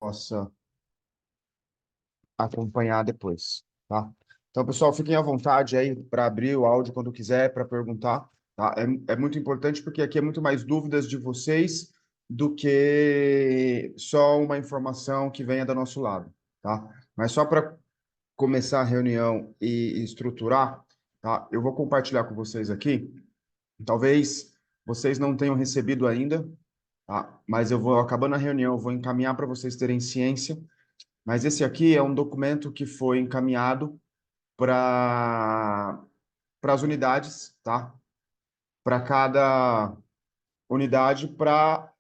possa acompanhar depois, tá? Então, pessoal, fiquem à vontade aí para abrir o áudio quando quiser, para perguntar, tá? É muito importante porque aqui é muito mais dúvidas de vocês do que só uma informação que venha do nosso lado, tá? Mas só para começar a reunião e estruturar, tá? Eu vou compartilhar com vocês aqui. Talvez vocês não tenham recebido ainda, tá? Mas eu vou, acabando a reunião, eu vou encaminhar para vocês terem ciência. Mas esse aqui é um documento que foi encaminhado para as unidades, tá? Para cada unidade, para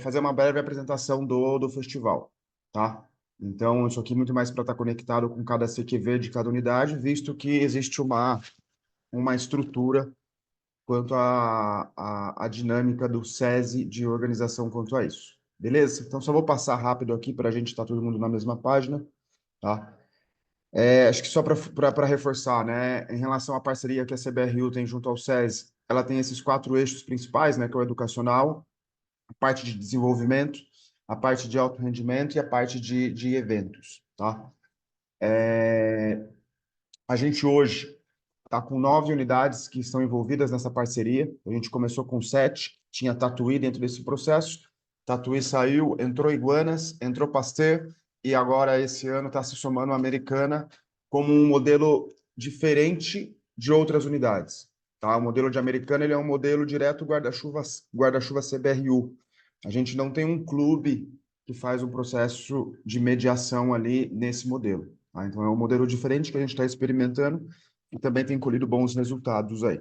fazer uma breve apresentação do festival, tá? Então, isso aqui é muito mais para estar conectado com cada CQV de cada unidade, visto que existe uma estrutura quanto à dinâmica do SESI de organização quanto a isso. Beleza? Então, só vou passar rápido aqui para a gente estar todo mundo na mesma página, tá? Acho que só para reforçar, né, em relação à parceria que a CBRU tem junto ao SESI, ela tem esses quatro eixos principais, né, que é o educacional, a parte de desenvolvimento, a parte de alto rendimento e a parte de eventos, tá? A gente hoje está com 9 unidades que estão envolvidas nessa parceria. A gente começou com 7, tinha Tatuí dentro desse processo. Tatuí saiu, entrou Iguanas, entrou Pasteur, e agora esse ano está se somando a Americana como um modelo diferente de outras unidades. Tá? O modelo de Americana ele é um modelo direto guarda-chuva CBRU. A gente não tem um clube que faz um processo de mediação ali nesse modelo. Tá? Então é um modelo diferente que a gente está experimentando e também tem colhido bons resultados aí.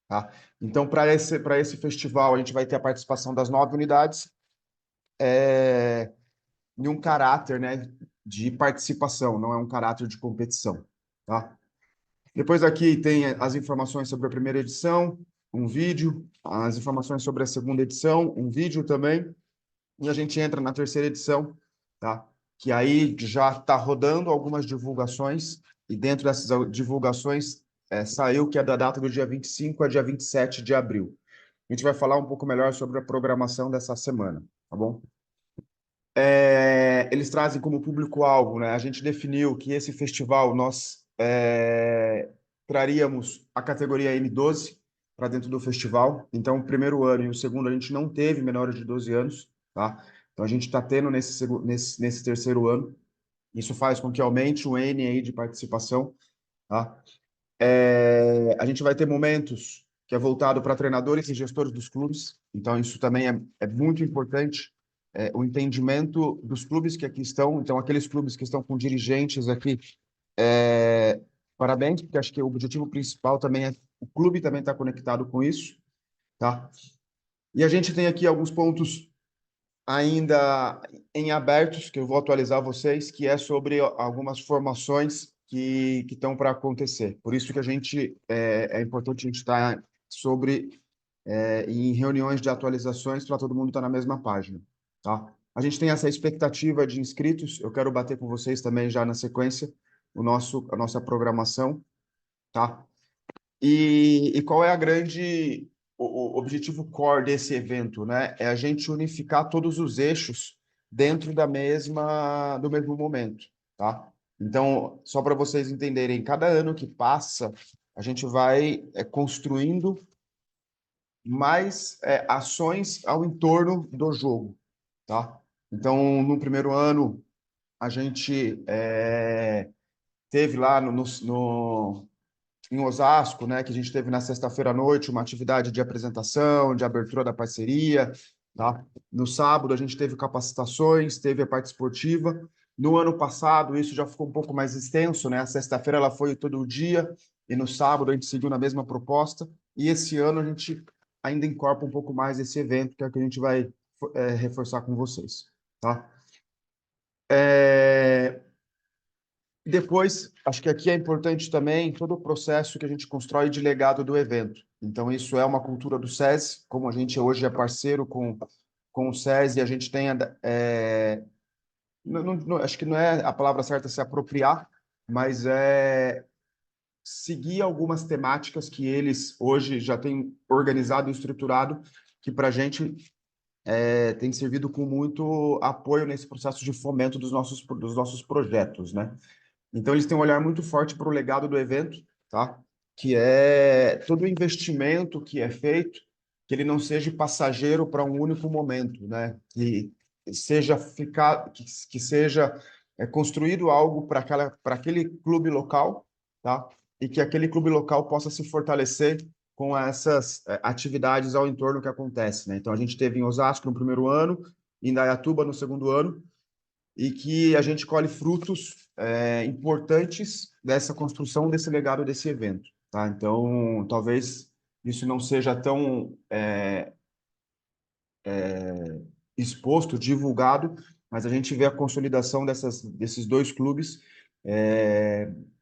Tá? Então, para esse festival, a gente vai ter a participação das 9 unidades em um caráter, né, de participação, não é um caráter de competição. Tá? Depois aqui tem as informações sobre a primeira edição, um vídeo, as informações sobre a segunda edição, um vídeo também, e a gente entra na terceira edição, tá? Que aí já está rodando algumas divulgações, e dentro dessas divulgações saiu que é da data do dia 25 a dia 27 de abril. A gente vai falar um pouco melhor sobre a programação dessa semana, tá bom? Eles trazem como público-alvo, né? A gente definiu que esse festival nós traríamos a categoria M12 para dentro do festival. Então, o primeiro ano e o segundo a gente não teve menores de 12 anos, tá? Então, a gente está tendo nesse terceiro ano. Isso faz com que aumente o N aí de participação, tá? A gente vai ter momentos que é voltado para treinadores e gestores dos clubes. Então, isso também é muito importante, o entendimento dos clubes que aqui estão. Então, aqueles clubes que estão com dirigentes aqui, parabéns, porque acho que o objetivo principal também é o clube também está conectado com isso, tá? E a gente tem aqui alguns pontos ainda em abertos, que eu vou atualizar vocês, que é sobre algumas formações que estão para acontecer. Por isso que é importante a gente estar em reuniões de atualizações para todo mundo estar na mesma página, tá? A gente tem essa expectativa de inscritos, eu quero bater com vocês também já na sequência a nossa programação, tá? E qual é o objetivo core desse evento, né? É a gente unificar todos os eixos dentro do mesmo momento, tá? Então, só para vocês entenderem, cada ano que passa, a gente vai construindo mais ações ao entorno do jogo, tá? Então, no primeiro ano, a gente teve lá em Osasco, né, que a gente teve na sexta-feira à noite uma atividade de apresentação, de abertura da parceria, tá? No sábado a gente teve capacitações, teve a parte esportiva. No ano passado isso já ficou um pouco mais extenso, né? A sexta-feira ela foi todo o dia e no sábado a gente seguiu na mesma proposta. E esse ano a gente ainda incorpora um pouco mais esse evento, que é o que a gente vai reforçar com vocês, tá? É, Depois, acho que aqui é importante também todo o processo que a gente constrói de legado do evento. Então, isso é uma cultura do SESI, como a gente hoje é parceiro com o SESI, a gente tem, acho que não é a palavra certa se apropriar, mas seguir algumas temáticas que eles hoje já têm organizado e estruturado, que para a gente tem servido com muito apoio nesse processo de fomento dos nossos projetos, né? Então, eles têm um olhar muito forte para o legado do evento, tá? Que é todo o investimento que é feito, que ele não seja passageiro para um único momento, né? Que seja construído algo para aquele clube local, tá? E que aquele clube local possa se fortalecer com essas atividades ao entorno que acontece, né? Então, a gente teve em Osasco no primeiro ano, em Indaiatuba no segundo ano, e que a gente colhe frutos importantes dessa construção desse legado desse evento, tá? Então, talvez isso não seja tão exposto, divulgado, mas a gente vê a consolidação desses dois clubes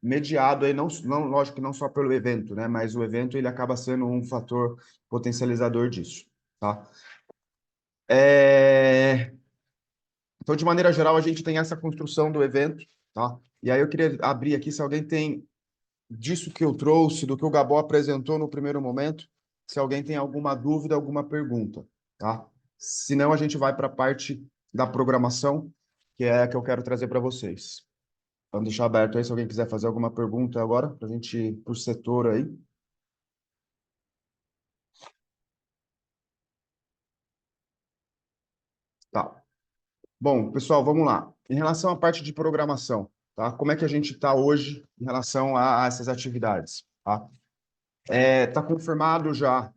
mediado aí não, lógico que não só pelo evento, né? Mas o evento ele acaba sendo um fator potencializador disso, tá? Então, de maneira geral, a gente tem essa construção do evento, tá? E aí eu queria abrir aqui se alguém tem disso que eu trouxe, do que o Gabó apresentou no primeiro momento, se alguém tem alguma dúvida, alguma pergunta, tá? Senão a gente vai para a parte da programação, que é a que eu quero trazer para vocês. Vamos deixar aberto aí se alguém quiser fazer alguma pergunta agora, para a gente ir para o setor aí. Tá. Bom, pessoal, vamos lá. Em relação à parte de programação, tá? Como é que a gente está hoje em relação a essas atividades, tá? Tá confirmado já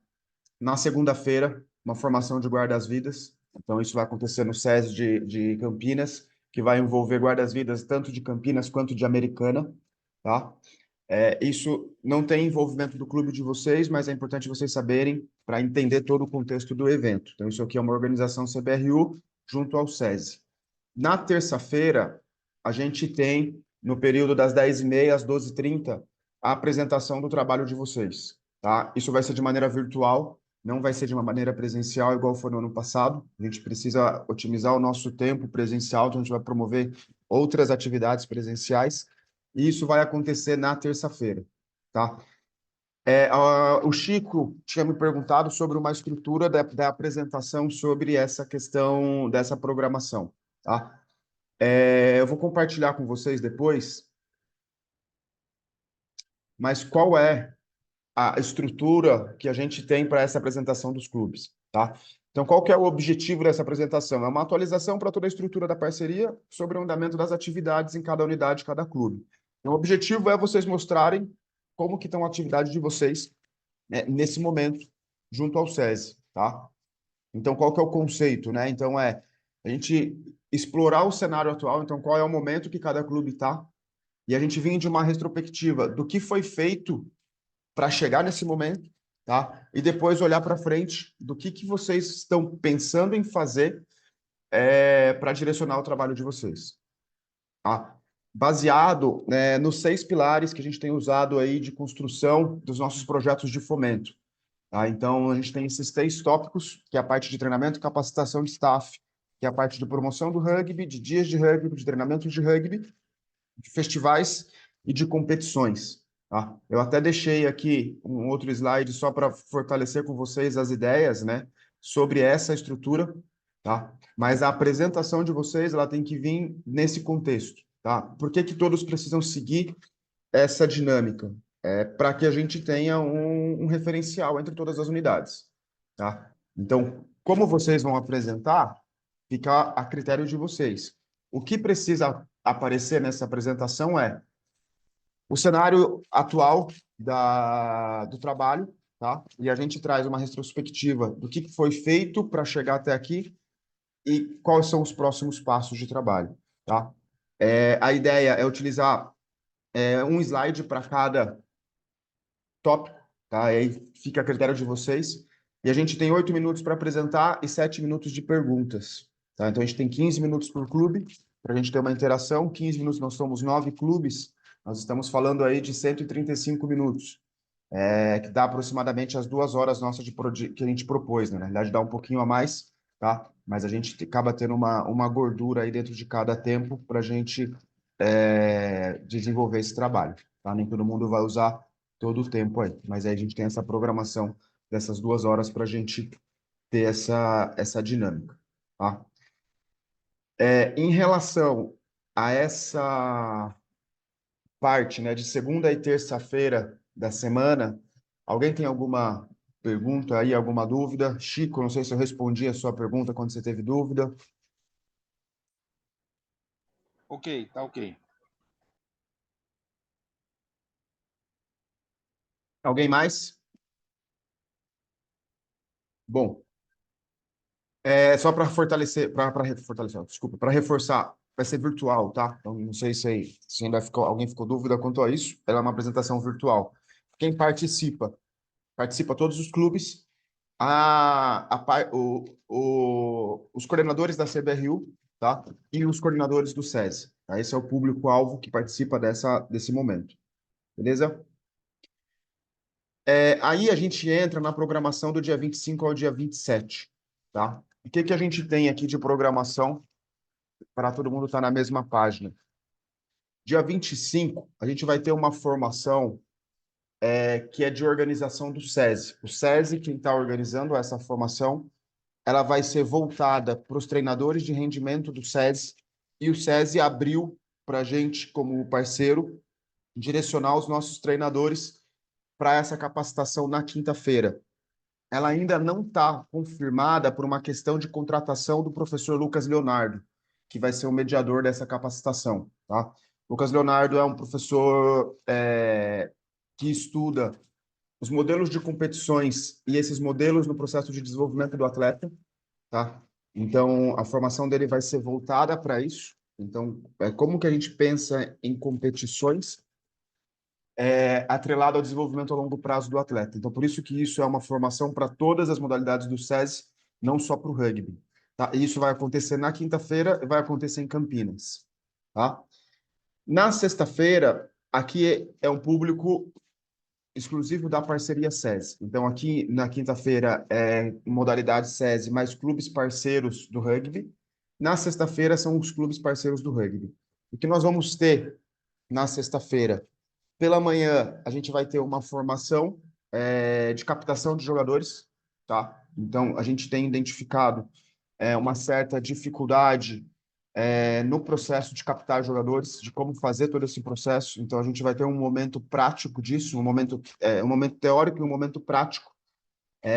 na segunda-feira uma formação de guardas-vidas. Então, isso vai acontecer no SESI de Campinas, que vai envolver guardas-vidas tanto de Campinas quanto de Americana, tá? Isso não tem envolvimento do clube de vocês, mas é importante vocês saberem para entender todo o contexto do evento. Então, isso aqui é uma organização CBRU junto ao SESI. Na terça-feira, a gente tem, no período das 10h30 às 12h30, a apresentação do trabalho de vocês, tá? Isso vai ser de maneira virtual, não vai ser de uma maneira presencial, igual foi no ano passado. A gente precisa otimizar o nosso tempo presencial, então a gente vai promover outras atividades presenciais, e isso vai acontecer na terça-feira, tá? O Chico tinha me perguntado sobre uma estrutura da apresentação sobre essa questão dessa programação, tá? Eu vou compartilhar com vocês depois, mas qual é a estrutura que a gente tem para essa apresentação dos clubes, tá? Então, qual que é o objetivo dessa apresentação? É uma atualização para toda a estrutura da parceria sobre o andamento das atividades em cada unidade, cada clube. Então, o objetivo é vocês mostrarem como que estão a atividade de vocês, né, nesse momento, junto ao SESI, tá? Então, qual que é o conceito, né? Então, a gente explorar o cenário atual, então, qual é o momento que cada clube está, e a gente vir de uma retrospectiva do que foi feito para chegar nesse momento, tá? E depois olhar para frente do que vocês estão pensando em fazer para direcionar o trabalho de vocês, tá? Baseado, né, nos 6 pilares que a gente tem usado aí de construção dos nossos projetos de fomento. Tá? Então, a gente tem esses 3 tópicos, que é a parte de treinamento e capacitação de staff, que é a parte de promoção do rugby, de dias de rugby, de treinamento de rugby, de festivais e de competições. Tá? Eu até deixei aqui um outro slide só para fortalecer com vocês as ideias, né, sobre essa estrutura, tá? Mas a apresentação de vocês ela tem que vir nesse contexto, tá? Por que que todos precisam seguir essa dinâmica? Para que a gente tenha um referencial entre todas as unidades, tá? Então, como vocês vão apresentar, fica a critério de vocês. O que precisa aparecer nessa apresentação é o cenário atual do trabalho, tá? E a gente traz uma retrospectiva do que foi feito para chegar até aqui e quais são os próximos passos de trabalho, tá? A ideia é utilizar um slide para cada tópico, tá? E aí fica a critério de vocês. E a gente tem 8 minutos para apresentar e 7 minutos de perguntas, tá? Então a gente tem 15 minutos por clube para a gente ter uma interação. 15 minutos, nós somos 9 clubes, nós estamos falando aí de 135 minutos, que dá aproximadamente as 2 horas nossas que a gente propôs, né? Na realidade, dá um pouquinho a mais, tá? Mas a gente acaba tendo uma gordura aí dentro de cada tempo para a gente desenvolver esse trabalho, tá? Nem todo mundo vai usar todo o tempo aí, mas aí a gente tem essa programação dessas 2 horas para a gente ter essa dinâmica, tá? Em relação a essa parte, né, de segunda e terça-feira da semana, alguém tem alguma pergunta aí, alguma dúvida? Chico, não sei se eu respondi a sua pergunta quando você teve dúvida. Ok, tá ok. Alguém mais? Bom, só para fortalecer, fortalecer, desculpa, para reforçar, vai ser virtual, tá? Então, não sei se ainda alguém ficou dúvida quanto a isso. Ela é uma apresentação virtual. Quem participa todos os clubes, os coordenadores da CBRU, tá? E os coordenadores do SESI. Tá? Esse é o público-alvo que participa desse momento. Beleza? Aí a gente entra na programação do dia 25 ao dia 27, tá? O que a gente tem aqui de programação para todo mundo estar na mesma página? Dia 25, a gente vai ter uma formação que é de organização do SESI. O SESI, quem está organizando essa formação, ela vai ser voltada para os treinadores de rendimento do SESI, e o SESI abriu para a gente, como parceiro, direcionar os nossos treinadores para essa capacitação na quinta-feira. Ela ainda não está confirmada por uma questão de contratação do professor Lucas Leonardo, que vai ser o mediador dessa capacitação. Tá? Lucas Leonardo é um professor que estuda os modelos de competições e esses modelos no processo de desenvolvimento do atleta. Tá? Então, a formação dele vai ser voltada para isso. Então, como que a gente pensa em competições atrelado ao desenvolvimento a longo prazo do atleta. Então, por isso que isso é uma formação para todas as modalidades do SESI, não só para o rugby. Tá? E isso vai acontecer na quinta-feira e vai acontecer em Campinas. Tá? Na sexta-feira, aqui é um público exclusivo da parceria SESI. Então, aqui na quinta-feira é modalidade SESI mais clubes parceiros do rugby. Na sexta-feira são os clubes parceiros do rugby. O que nós vamos ter na sexta-feira? Pela manhã, a gente vai ter uma formação de captação de jogadores, tá? Então, a gente tem identificado uma certa dificuldade no processo de captar jogadores, de como fazer todo esse processo. Então, a gente vai ter um momento prático disso, um momento teórico e um momento prático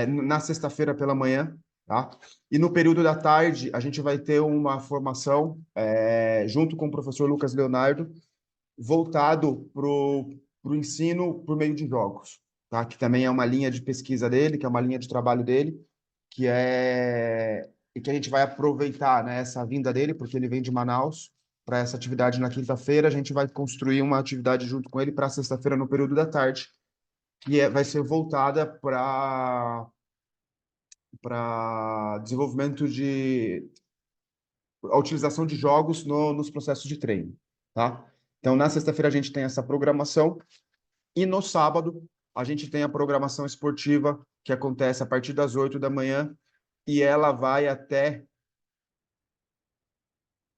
na sexta-feira pela manhã, tá? E no período da tarde, a gente vai ter uma formação junto com o professor Lucas Leonardo, voltado para o ensino por meio de jogos, tá? Que também é uma linha de pesquisa dele, que é uma linha de trabalho dele, e que a gente vai aproveitar, né, essa vinda dele, porque ele vem de Manaus, para essa atividade na quinta-feira. A gente vai construir uma atividade junto com ele para sexta-feira, no período da tarde, que vai ser voltada para desenvolvimento a utilização de jogos nos processos de treino, tá? Então, na sexta-feira a gente tem essa programação, e no sábado a gente tem a programação esportiva, que acontece a partir das 8 da manhã, e ela vai até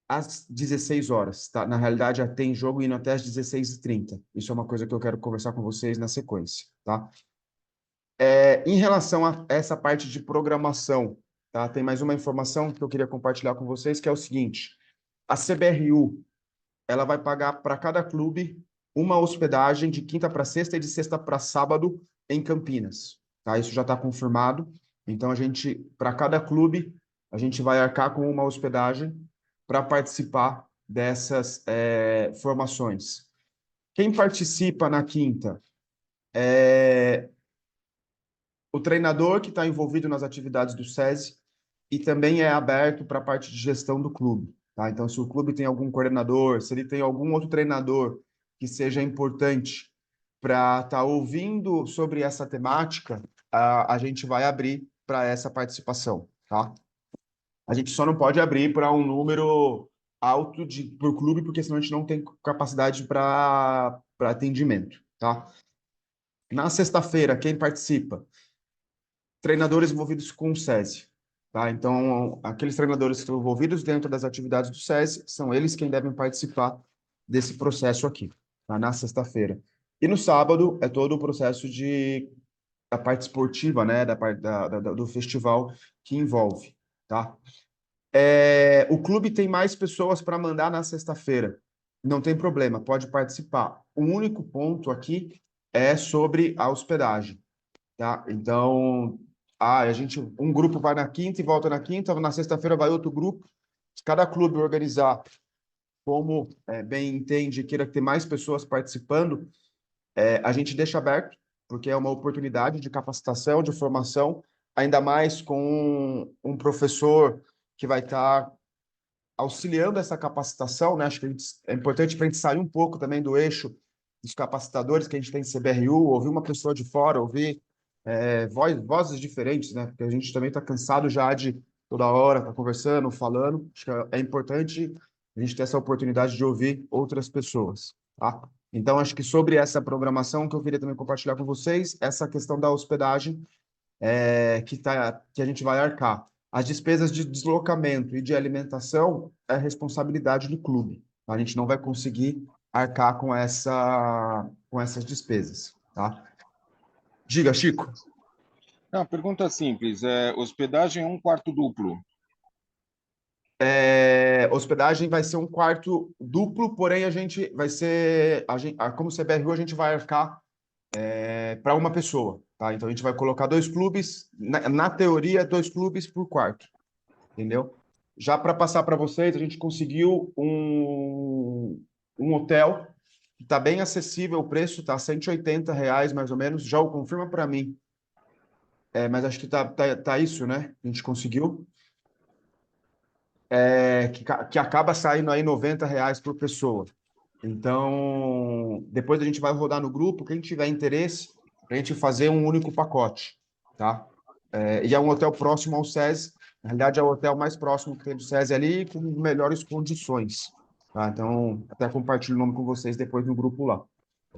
às 16 horas, tá? Na realidade, já tem jogo indo até às 16h30. Isso é uma coisa que eu quero conversar com vocês na sequência, tá? Em relação a essa parte de programação, tá? Tem mais uma informação que eu queria compartilhar com vocês, que é o seguinte: a CBRU, ela vai pagar para cada clube uma hospedagem de quinta para sexta e de sexta para sábado em Campinas, tá? Isso já está confirmado. Então, para cada clube, a gente vai arcar com uma hospedagem para participar dessas formações. Quem participa na quinta? O treinador que está envolvido nas atividades do SESI, e também é aberto para a parte de gestão do clube. Tá? Então, se o clube tem algum coordenador, se ele tem algum outro treinador que seja importante para estar ouvindo sobre essa temática, a gente vai abrir para essa participação. Tá? A gente só não pode abrir para um número alto por clube, porque senão a gente não tem capacidade para atendimento. Tá? Na sexta-feira, quem participa? Treinadores envolvidos com o SESI. Tá? Então, aqueles treinadores que estão envolvidos dentro das atividades do SESI, são eles quem devem participar desse processo aqui, tá? Na sexta-feira. E no sábado, é todo o processo de da parte esportiva, né, da parte do festival que envolve, tá? O clube tem mais pessoas para mandar na sexta-feira. Não tem problema, pode participar. O único ponto aqui é sobre a hospedagem, tá? Então, um grupo vai na quinta e volta na quinta, na sexta-feira vai outro grupo. Se cada clube organizar como bem entende, queira ter mais pessoas participando, a gente deixa aberto, porque é uma oportunidade de capacitação, de formação, ainda mais com um professor que vai estar auxiliando essa capacitação, né? Acho que é importante para a gente sair um pouco também do eixo dos capacitadores que a gente tem em CBRU, ouvir uma pessoa de fora, ouvir vozes diferentes, né? Porque a gente também está cansado já de toda hora estar conversando, falando. Acho que é importante a gente ter essa oportunidade de ouvir outras pessoas, tá? Então, acho que sobre essa programação que eu queria também compartilhar com vocês, essa questão da hospedagem que a gente vai arcar. As despesas de deslocamento e de alimentação é responsabilidade do clube. A gente não vai conseguir arcar com essas despesas, tá? Diga, Chico. Não, pergunta simples. Hospedagem é um quarto duplo. Hospedagem vai ser um quarto duplo, porém a gente vai ser, como CBRU, a gente vai arcar para uma pessoa, tá? Então a gente vai colocar dois clubes, na teoria, dois clubes por quarto, entendeu? Já para passar para vocês, a gente conseguiu um hotel que está bem acessível, o preço está R$ 180 mais ou menos. Já o confirma para mim. Mas acho que tá isso, né? A gente conseguiu. Que acaba saindo aí R$ 90 por pessoa. Então, depois a gente vai rodar no grupo, quem tiver interesse, para a gente fazer um único pacote, tá? E é um hotel próximo ao SESI, na realidade é o hotel mais próximo que tem do SESI ali, com melhores condições, tá? Então, até compartilho o nome com vocês depois no grupo lá.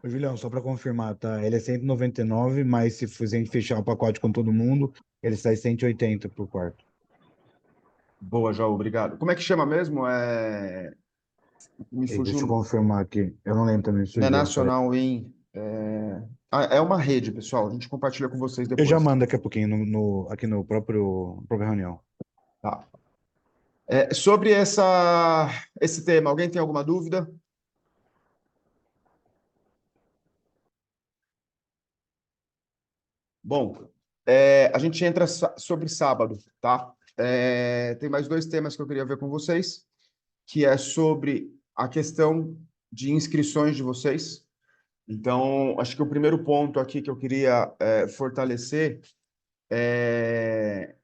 Ô, Julião, só para confirmar, tá? Ele é 199, mas se a gente fechar o pacote com todo mundo, ele sai 180 por quarto. Boa, João, obrigado. Como é que chama mesmo? Me Deixa eu fugiu. confirmar aqui. Eu não lembro também se Não é fugiu. Peraí. Nacional In. É uma rede, pessoal. A gente compartilha com vocês Eu já depois. mando daqui a pouquinho aqui no própria reunião. Tá. Sobre esse tema, alguém tem alguma dúvida? Bom, a gente entra sobre sábado, tá? Tem mais dois temas que eu queria ver com vocês, que é sobre a questão de inscrições de vocês. Então, acho que o primeiro ponto aqui que eu queria fortalecer é...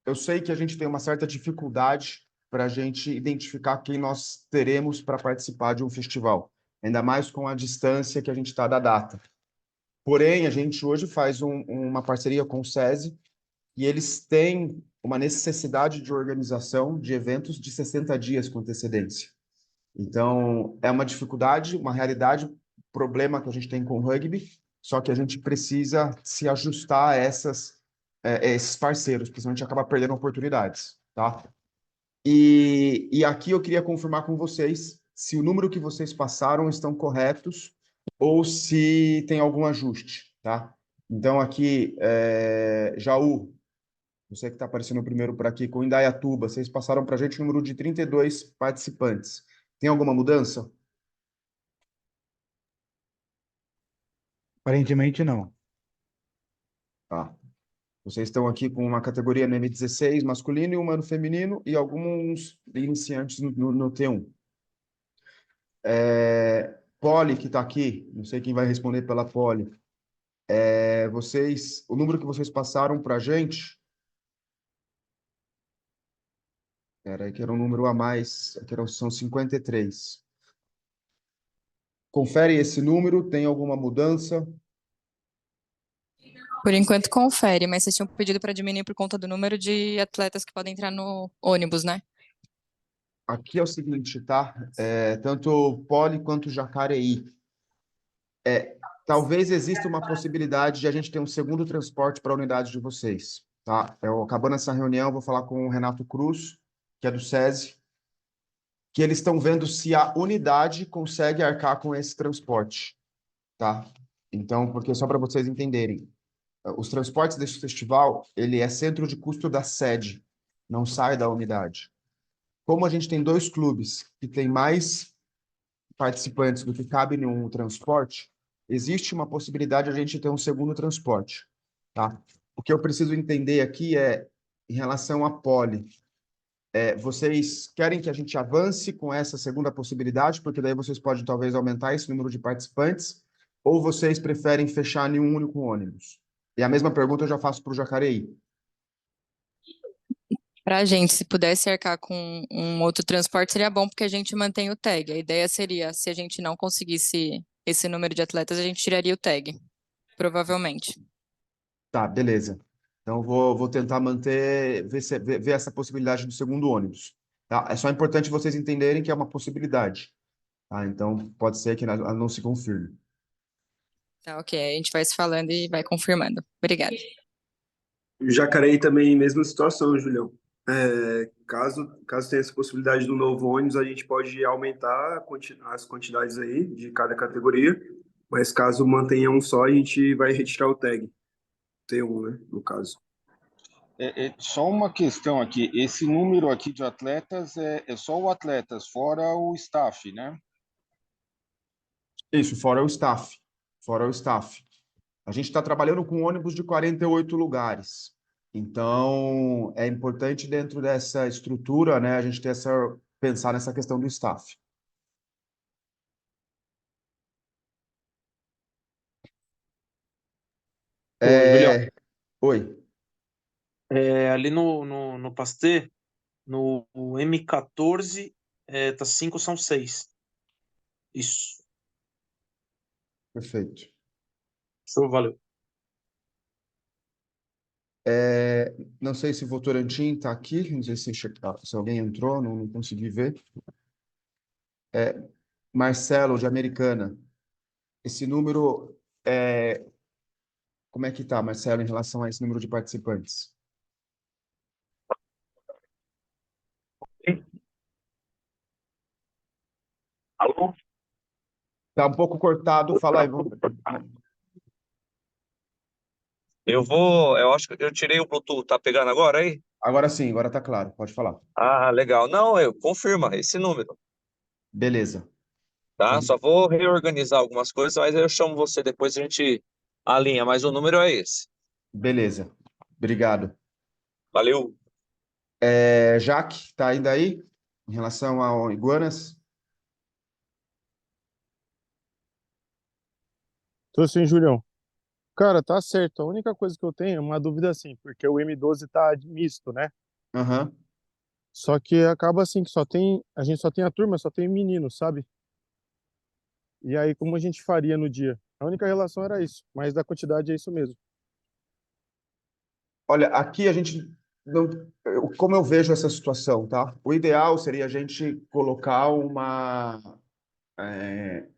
Eu sei que a gente tem uma certa dificuldade para a gente identificar quem nós teremos para participar de um festival, ainda mais com a distância que a gente está da data. Porém, a gente hoje faz uma parceria com o SESI e eles têm uma necessidade de organização de eventos de 60 dias com antecedência. Então, é uma dificuldade, uma realidade, problema que a gente tem com o rugby, só que a gente precisa se ajustar a esses parceiros, porque senão a gente acaba perdendo oportunidades, tá? E aqui eu queria confirmar com vocês se o número que vocês passaram estão corretos ou se tem algum ajuste, tá? Então, aqui, Jaú, você que está aparecendo primeiro por aqui, com Indaiatuba, vocês passaram para a gente o número de 32 participantes. Tem alguma mudança? Aparentemente, não. Tá. Vocês estão aqui com uma categoria no M16 masculino e uma no feminino e alguns iniciantes no T1. Poli, que está aqui, não sei quem vai responder pela Poli. O número que vocês passaram para a gente, que era um número a mais, são 53. Confere esse número, tem alguma mudança? Por enquanto confere, mas vocês tinham pedido para diminuir por conta do número de atletas que podem entrar no ônibus, né? Aqui é o seguinte, tá? Tanto Poli quanto Jacareí. Talvez exista uma possibilidade de a gente ter um segundo transporte para a unidade de vocês, tá? Acabando essa reunião, eu vou falar com o Renato Cruz, que é do SESI, que eles estão vendo se a unidade consegue arcar com esse transporte, tá? Então, porque só para vocês entenderem, os transportes desse festival, ele é centro de custo da sede, não sai da unidade. Como a gente tem dois clubes que têm mais participantes do que cabe em um transporte, existe uma possibilidade de a gente ter um segundo transporte, tá? O que eu preciso entender aqui é, em relação à pole, vocês querem que a gente avance com essa segunda possibilidade, porque daí vocês podem talvez aumentar esse número de participantes, ou vocês preferem fechar em um único ônibus? E a mesma pergunta eu já faço para o Jacareí. Para a gente, se pudesse arcar com um outro transporte, seria bom, porque a gente mantém o tag. A ideia seria, se a gente não conseguisse esse número de atletas, a gente tiraria o tag, provavelmente. Tá, beleza. Então, vou tentar manter, ver essa possibilidade do segundo ônibus. Tá? É só importante vocês entenderem que é uma possibilidade. Tá? Então, pode ser que ela não se confirme. Tá, ok. A gente vai se falando e vai confirmando. Obrigada. Jacareí também, mesma situação, Julião. Caso tenha essa possibilidade do novo ônibus, a gente pode aumentar as quantidades aí de cada categoria, mas caso mantenha um só, a gente vai retirar o tag, T1, né, no caso. Só uma questão aqui, esse número aqui de atletas é só o atletas, fora o staff, né? Isso, fora o staff. Fora o staff. A gente está trabalhando com ônibus de 48 lugares. Então, é importante dentro dessa estrutura, né, a gente ter pensar nessa questão do staff. Ô, Julião, Oi. ali no Pasteur, no M14, tá 5, são 6. Isso. Perfeito. Show, valeu. Não sei se o Votorantim está aqui, não sei se alguém entrou, não consegui ver. Marcelo, de Americana, esse número, como é que está, Marcelo, em relação a esse número de participantes? Alô? Está um pouco cortado, fala aí. Eu acho que eu tirei o Bluetooth, tá pegando agora aí? Agora sim, agora está claro, pode falar. Ah, legal. Não, confirma esse número, Beleza. tá? Só vou reorganizar algumas coisas, mas aí eu chamo você depois, a gente alinha, mas o número é esse. Beleza. Obrigado. Valeu. Jaque, está ainda aí? Em relação ao Iguanas? Tô sim, Julião. Cara, tá certo. A única coisa que eu tenho é uma dúvida assim, porque o M12 tá misto, né? Aham. Só que acaba assim que a gente só tem a turma, só tem menino, sabe? E aí como a gente faria no dia? A única relação era isso, mas da quantidade é isso mesmo. Olha, aqui a gente não, como eu vejo essa situação, tá? O ideal seria a gente colocar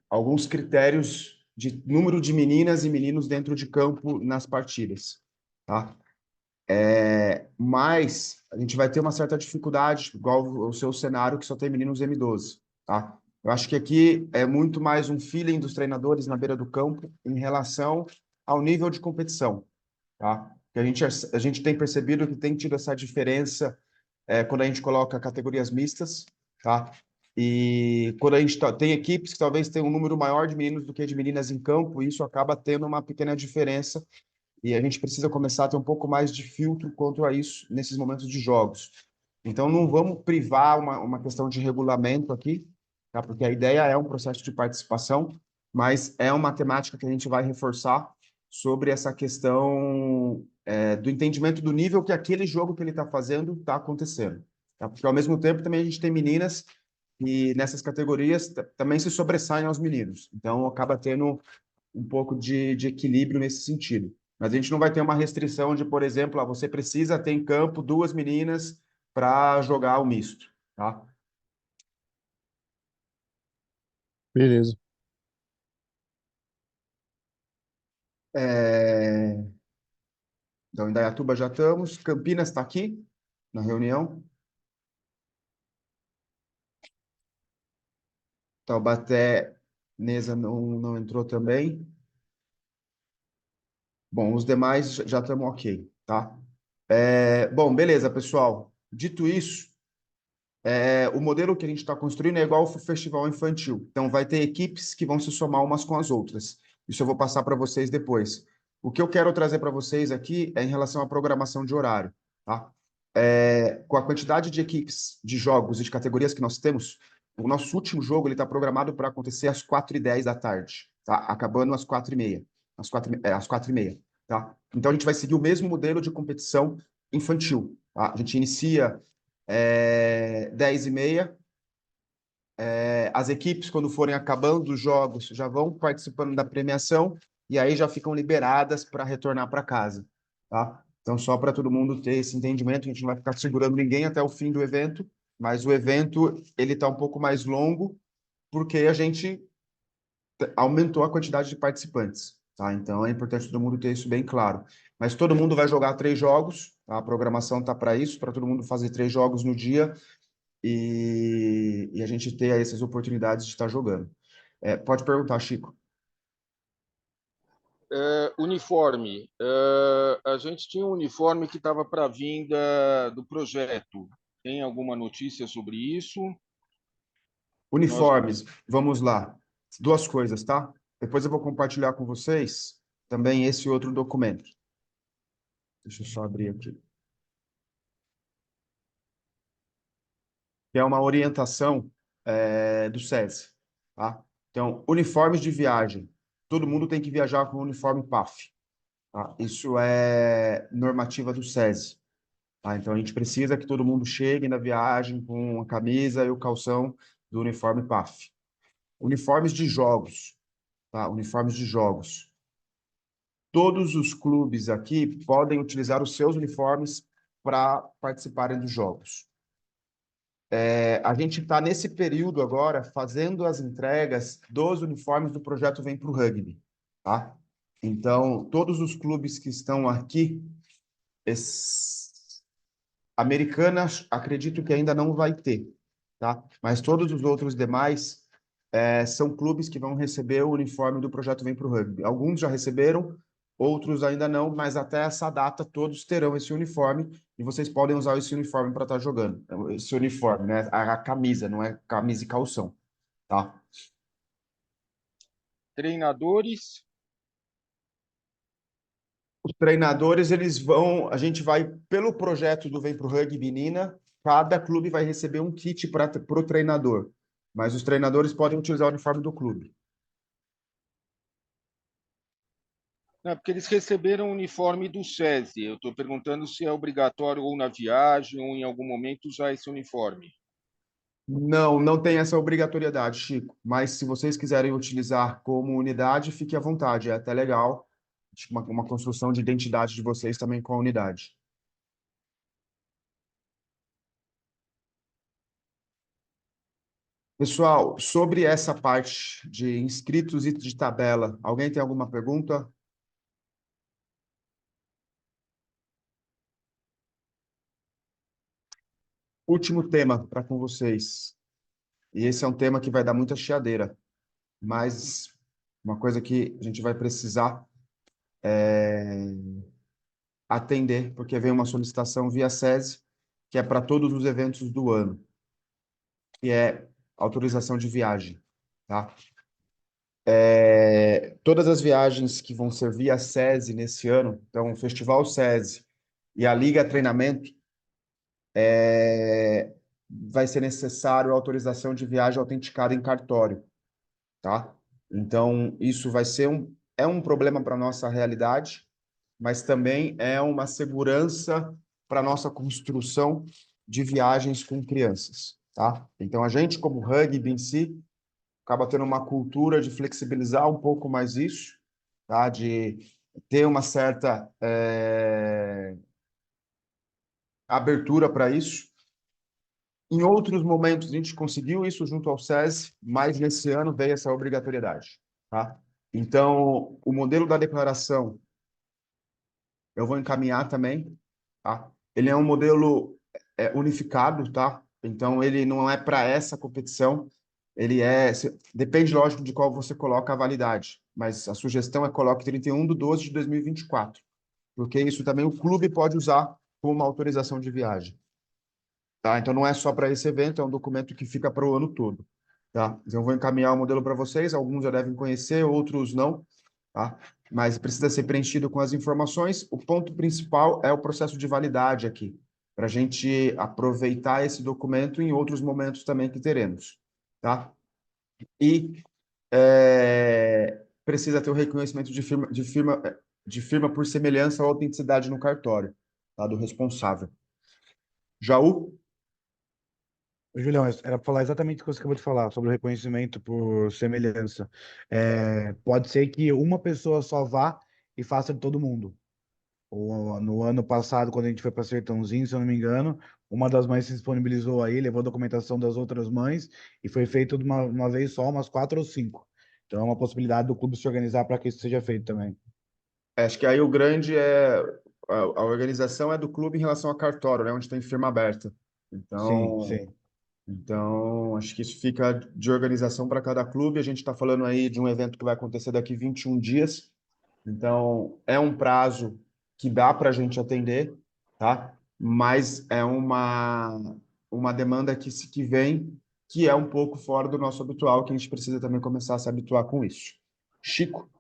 alguns critérios de número de meninas e meninos dentro de campo nas partidas, tá? Mas a gente vai ter uma certa dificuldade, igual o seu cenário que só tem meninos M12, tá? Eu acho que aqui é muito mais um feeling dos treinadores na beira do campo em relação ao nível de competição, tá? Que a gente tem percebido que tem tido essa diferença quando a gente coloca categorias mistas, tá? E quando a gente tem equipes que talvez tenham um número maior de meninos do que de meninas em campo, isso acaba tendo uma pequena diferença e a gente precisa começar a ter um pouco mais de filtro quanto a isso nesses momentos de jogos. Então, não vamos privar uma questão de regulamento aqui, tá? Porque a ideia é um processo de participação, mas é uma temática que a gente vai reforçar sobre essa questão do entendimento do nível que aquele jogo que ele está fazendo está acontecendo. Tá? Porque, ao mesmo tempo, também a gente tem meninas que nessas categorias também se sobressaem aos meninos. Então, acaba tendo um pouco de equilíbrio nesse sentido. Mas a gente não vai ter uma restrição de, por exemplo, você precisa ter em campo duas meninas para jogar o misto, tá? Beleza. Então, em Indaiatuba já estamos. Campinas está aqui na reunião. Taubaté, Neza não entrou também. Bom, os demais já estamos ok, tá? Bom, beleza, pessoal. Dito isso, o modelo que a gente está construindo é igual ao festival infantil. Então, vai ter equipes que vão se somar umas com as outras. Isso eu vou passar para vocês depois. O que eu quero trazer para vocês aqui é em relação à programação de horário, tá? Com a quantidade de equipes, de jogos e de categorias que nós temos, o nosso último jogo está programado para acontecer às 4h10 da tarde, tá? Acabando às 4h30. Às 4h30, tá? Então, a gente vai seguir o mesmo modelo de competição infantil, tá? A gente inicia 10h30. As equipes, quando forem acabando os jogos, já vão participando da premiação e aí já ficam liberadas para retornar para casa, tá? Então, só para todo mundo ter esse entendimento, a gente não vai ficar segurando ninguém até o fim do evento, mas o evento ele está um pouco mais longo porque a gente aumentou a quantidade de participantes, tá? Então, é importante todo mundo ter isso bem claro. Mas todo mundo vai jogar 3 jogos, tá? A programação está para isso, para todo mundo fazer 3 jogos no dia e a gente ter essas oportunidades de estar jogando. Pode perguntar, Chico. Uniforme. A gente tinha um uniforme que estava para vir do projeto. Tem alguma notícia sobre isso? Uniformes, vamos lá. 2 coisas, tá? Depois eu vou compartilhar com vocês também esse outro documento. Deixa eu só abrir aqui. Que é uma orientação do SESI, tá? Então, uniformes de viagem. Todo mundo tem que viajar com uniforme PAF. Tá? Isso é normativa do SESI. Tá? Então, a gente precisa que todo mundo chegue na viagem com a camisa e o calção do uniforme PAF. Uniformes de jogos. Tá? Uniformes de jogos. Todos os clubes aqui podem utilizar os seus uniformes para participarem dos jogos. A gente está nesse período agora fazendo as entregas dos uniformes do projeto Vem para o Rugby, tá? Então, todos os clubes que estão aqui, Americanas, acredito que ainda não vai ter, tá? Mas todos os outros demais são clubes que vão receber o uniforme do projeto Vem para o Rugby. Alguns já receberam, outros ainda não, mas até essa data todos terão esse uniforme e vocês podem usar esse uniforme para estar jogando. Esse uniforme, né? A camisa, não é camisa e calção, tá? Treinadores. Os treinadores, a gente vai, pelo projeto do Vem Pro Rugby Nina, cada clube vai receber um kit para o treinador, mas os treinadores podem utilizar o uniforme do clube. Não, porque eles receberam o uniforme do SESI. Eu estou perguntando se é obrigatório ou na viagem ou em algum momento usar esse uniforme. Não, não tem essa obrigatoriedade, Chico. Mas se vocês quiserem utilizar como unidade, fique à vontade. É até legal uma construção de identidade de vocês também com a unidade. Pessoal, sobre essa parte de inscritos e de tabela, alguém tem alguma pergunta? Último tema para com vocês. E esse é um tema que vai dar muita chiadeira, mas uma coisa que a gente vai precisar atender, porque vem uma solicitação via SESI, que é para todos os eventos do ano, que é autorização de viagem, tá? Todas as viagens que vão ser via SESI nesse ano, então o Festival SESI e a Liga Treinamento, vai ser necessário autorização de viagem autenticada em cartório, tá? Então, isso vai ser um problema para a nossa realidade, mas também é uma segurança para a nossa construção de viagens com crianças, tá? Então, a gente, como rugby em si, acaba tendo uma cultura de flexibilizar um pouco mais isso, tá? De ter uma certa abertura para isso. Em outros momentos, a gente conseguiu isso junto ao SESI, mas nesse ano veio essa obrigatoriedade, tá? Então, o modelo da declaração eu vou encaminhar também, tá? Ele é um modelo unificado, tá? Então, ele não é para essa competição, depende, lógico, de qual você coloca a validade, mas a sugestão é coloque 31/12/2024, porque isso também o clube pode usar como uma autorização de viagem. Tá? Então, não é só para esse evento, é um documento que fica para o ano todo. Tá? Então, eu vou encaminhar o modelo para vocês, alguns já devem conhecer, outros não, tá? Mas precisa ser preenchido com as informações. O ponto principal é o processo de validade aqui, para a gente aproveitar esse documento em outros momentos também que teremos. Tá? E precisa ter o reconhecimento de firma por semelhança ou autenticidade no cartório, tá? Do responsável. Jaú? Julião, era para falar exatamente o que você acabou de falar, sobre o reconhecimento por semelhança. Pode ser que uma pessoa só vá e faça de todo mundo. No ano passado, quando a gente foi para Sertãozinho, se eu não me engano, uma das mães se disponibilizou aí, levou a documentação das outras mães e foi feito de uma vez só, umas 4 ou 5. Então é uma possibilidade do clube se organizar para que isso seja feito também. Acho que aí o grande a organização é do clube em relação a cartório, né? Onde tem firma aberta. Sim, Então, sim. então, acho que isso fica de organização para cada clube. A gente está falando aí de um evento que vai acontecer daqui 21 dias. Então, é um prazo que dá para a gente atender, tá? Mas é uma demanda que vem, que é um pouco fora do nosso habitual, que a gente precisa também começar a se habituar com isso. Chico?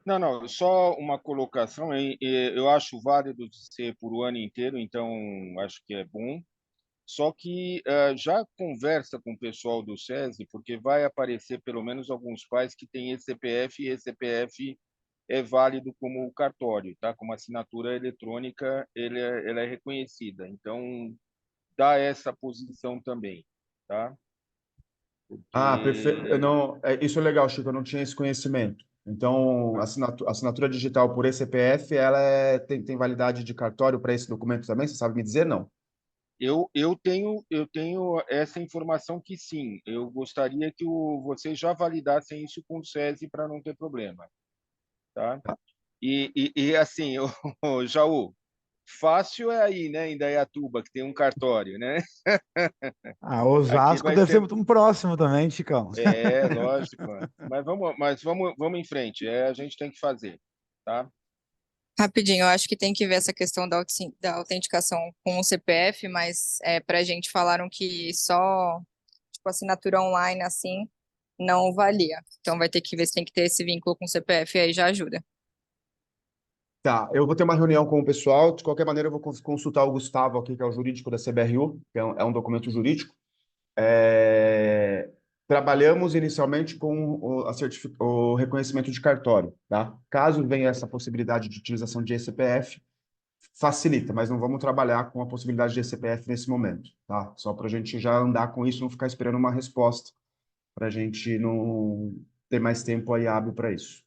Não, não, só uma colocação. Eu acho válido ser por o ano inteiro, então acho que é bom. Só que já conversa com o pessoal do SESI, porque vai aparecer pelo menos alguns pais que têm ECPF e ECPF é válido como cartório, tá? Como assinatura eletrônica, ela é reconhecida. Então, dá essa posição também, tá? Ah, perfeito. Porque Isso é legal, Chico. Eu não tinha esse conhecimento. Então, a assinatura digital por eCPF, ela tem validade de cartório para esse documento também? Você sabe me dizer? Não. eu tenho essa informação que sim. Eu gostaria que vocês já validassem isso com o SESI para não ter problema, tá? E assim, o Jaú, fácil é aí, né, em Indaiatuba, que tem um cartório, né? Aqui Osasco vai deve ser ser. muito próximo também, Chicão. Lógico. Mas vamos em frente. A gente tem que fazer, tá? Rapidinho, eu acho que tem que ver essa questão da autenticação com o CPF, mas para a gente falaram que só tipo, assinatura online assim não valia. Então vai ter que ver se tem que ter esse vínculo com o CPF e aí já ajuda. Tá, eu vou ter uma reunião com o pessoal. De qualquer maneira, eu vou consultar o Gustavo aqui, que é o jurídico da CBRU, que é um documento jurídico. Trabalhamos inicialmente com o reconhecimento de cartório, tá? Caso venha essa possibilidade de utilização de eCPF, facilita, mas não vamos trabalhar com a possibilidade de eCPF nesse momento, tá? Só para a gente já andar com isso, não ficar esperando uma resposta, para a gente não ter mais tempo aí hábil para isso.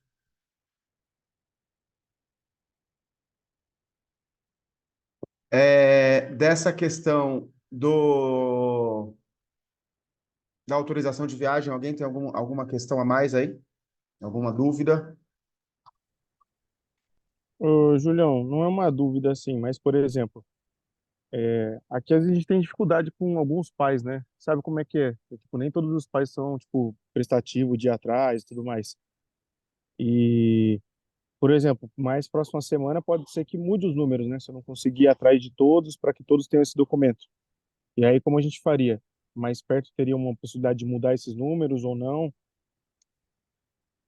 Dessa questão da autorização de viagem, alguém tem alguma questão a mais aí? Alguma dúvida? Ô, Julião, não é uma dúvida assim, mas, por exemplo, aqui às vezes a gente tem dificuldade com alguns pais, né? Sabe como é que é? Tipo, nem todos os pais são, tipo, prestativo de ir atrás e tudo mais. E, por exemplo, mais próxima semana pode ser que mude os números, né? Se eu não conseguir ir atrás de todos para que todos tenham esse documento. E aí, como a gente faria? Mais perto teria uma possibilidade de mudar esses números ou não?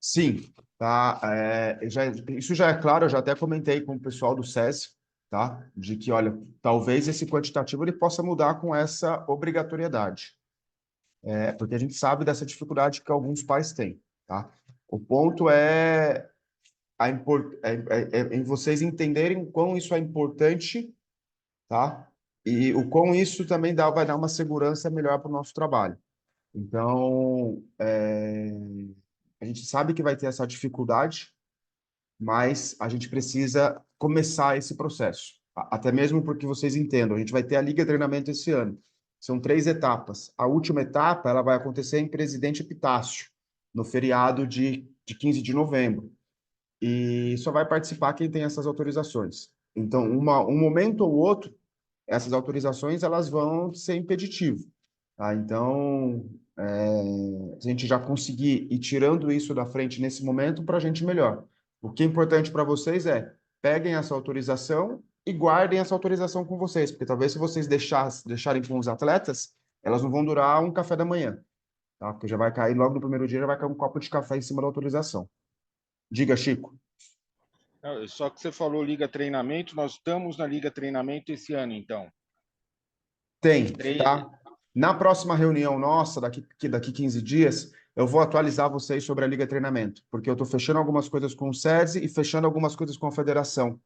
Sim, tá? Isso já é claro, eu já até comentei com o pessoal do SESI, tá? De que, olha, talvez esse quantitativo ele possa mudar com essa obrigatoriedade. Porque a gente sabe dessa dificuldade que alguns pais têm, tá? O ponto em vocês entenderem o quão isso é importante, tá? E o quão isso também vai dar uma segurança melhor para o nosso trabalho. Então, a gente sabe que vai ter essa dificuldade, mas a gente precisa começar esse processo. Até mesmo porque vocês entendam, a gente vai ter a Liga de Treinamento esse ano. São 3 etapas. A última etapa ela vai acontecer em Presidente Epitácio, no feriado de 15 de novembro. E só vai participar quem tem essas autorizações. Então, um momento ou outro, essas autorizações elas vão ser impeditivo. Tá? Então, a gente já conseguir ir tirando isso da frente nesse momento, para a gente melhor. O que é importante para vocês é peguem essa autorização e guardem essa autorização com vocês, porque talvez se vocês deixarem com os atletas, elas não vão durar um café da manhã, tá? Porque já vai cair, logo no primeiro dia, já vai cair um copo de café em cima da autorização. Diga, Chico. Só que você falou Liga Treinamento, nós estamos na Liga Treinamento esse ano, então. Tem, tá? Na próxima reunião nossa, daqui 15 dias, eu vou atualizar vocês sobre a Liga Treinamento, porque eu estou fechando algumas coisas com o SESI e fechando algumas coisas com a federação,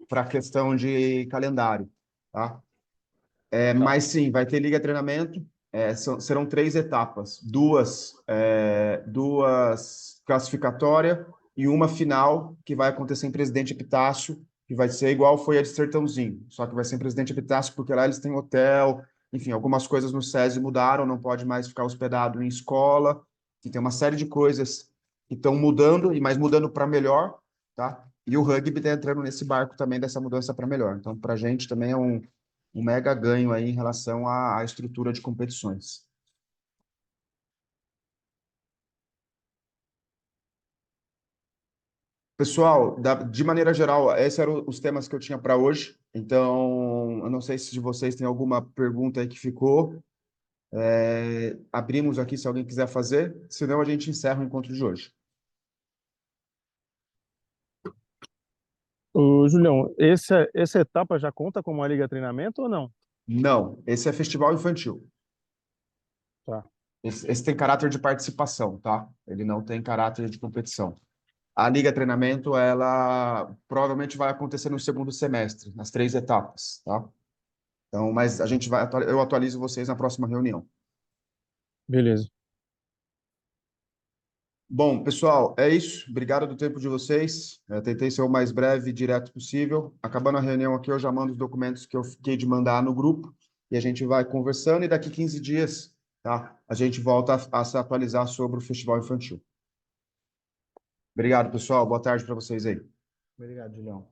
para a questão de calendário, tá? Mas sim, vai ter Liga Treinamento, serão 3 etapas, duas classificatórias e uma final, que vai acontecer em Presidente Epitácio, que vai ser igual foi a de Sertãozinho, só que vai ser em Presidente Epitácio, porque lá eles têm hotel, enfim, algumas coisas no SESI mudaram, não pode mais ficar hospedado em escola, e tem uma série de coisas que estão mudando, mas mudando para melhor, tá? E o rugby está entrando nesse barco também dessa mudança para melhor. Então, para a gente também é um mega ganho aí em relação à estrutura de competições. Pessoal, de maneira geral, esses eram os temas que eu tinha para hoje. Então, eu não sei se de vocês tem alguma pergunta aí que ficou. Abrimos aqui se alguém quiser fazer, senão a gente encerra o encontro de hoje. Ô, Julião, essa etapa já conta como uma liga treinamento ou não? Não, esse é festival infantil. Tá. Esse tem caráter de participação, tá? Ele não tem caráter de competição. A Liga Treinamento, ela provavelmente vai acontecer no segundo semestre, nas 3 etapas, tá? Então, mas a gente eu atualizo vocês na próxima reunião. Beleza. Bom, pessoal, é isso. Obrigado do tempo de vocês. Tentei ser o mais breve e direto possível. Acabando a reunião aqui, eu já mando os documentos que eu fiquei de mandar no grupo e a gente vai conversando e daqui 15 dias, tá? A gente volta a se atualizar sobre o Festival Infantil. Obrigado, pessoal. Boa tarde para vocês aí. Obrigado, Julião.